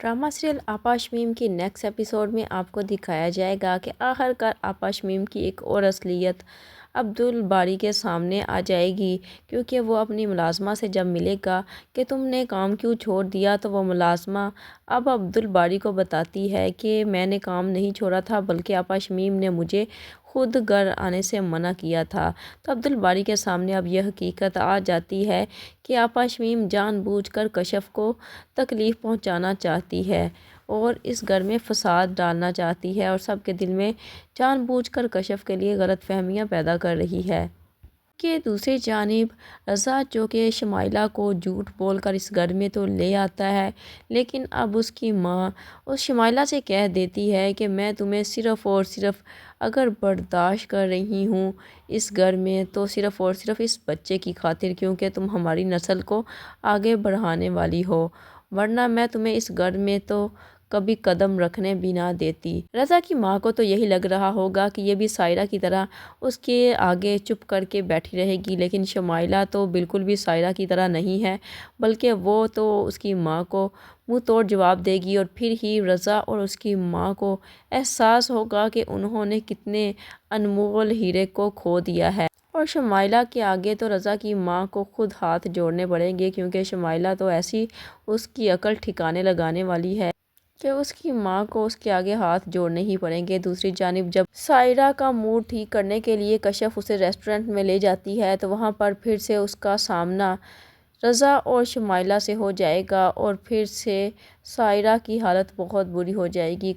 Drama serial आपा शमीम की next episode में आपको दिखाया जाएगा कि आखिरकार आपा शमीम की एक और असलियत अब्दुल बारी के सामने आ जाएगी, क्योंकि वो अपनी मुलाजमा से जब मिलेगा कि तुमने काम क्यों छोड़ दिया, तो वो मुलाजमा अब अब्दुल बारी को बताती है कि मैंने काम नहीं छोड़ा था, बल्कि आपा शमीम ने मुझे खुद घर आने से मना किया था। तो अब्दुल बारी के सामने अब यह हकीकत आ जाती है कि आपा शमीम जानबूझकर कशफ को तकलीफ़ पहुंचाना चाहती है और इस घर में फसाद डालना चाहती है और सबके दिल में जानबूझकर कशफ के लिए गलतफहमियां पैदा कर रही है। कि दूसरी जानिब रज़ा, जो कि शमाइला को झूठ बोलकर इस घर में तो ले आता है, लेकिन अब उसकी माँ उस शमाइला से कह देती है कि मैं तुम्हें सिर्फ़ और सिर्फ अगर बर्दाश्त कर रही हूँ इस घर में, तो सिर्फ़ और सिर्फ इस बच्चे की खातिर, क्योंकि तुम हमारी नस्ल को आगे बढ़ाने वाली हो, वरना मैं तुम्हें इस घर में तो कभी कदम रखने भी ना देती। रज़ा की माँ को तो यही लग रहा होगा कि ये भी सायरा की तरह उसके आगे चुप करके बैठी रहेगी, लेकिन शमाइला तो बिल्कुल भी सायरा की तरह नहीं है, बल्कि वो तो उसकी माँ को मुंह तोड़ जवाब देगी और फिर ही रज़ा और उसकी माँ को एहसास होगा कि उन्होंने कितने अनमोल हीरे को खो दिया है। और शमाइला के आगे तो रज़ा की माँ को खुद हाथ जोड़ने पड़ेंगे, क्योंकि शमाइला तो ऐसी उसकी अकल ठिकाने लगाने वाली है कि उसकी माँ को उसके आगे हाथ जोड़ने ही पड़ेंगे। दूसरी जानिब जब सायरा का मूड ठीक करने के लिए कशफ उसे रेस्टोरेंट में ले जाती है, तो वहाँ पर फिर से उसका सामना रज़ा और शमाइला से हो जाएगा और फिर से सायरा की हालत बहुत बुरी हो जाएगी।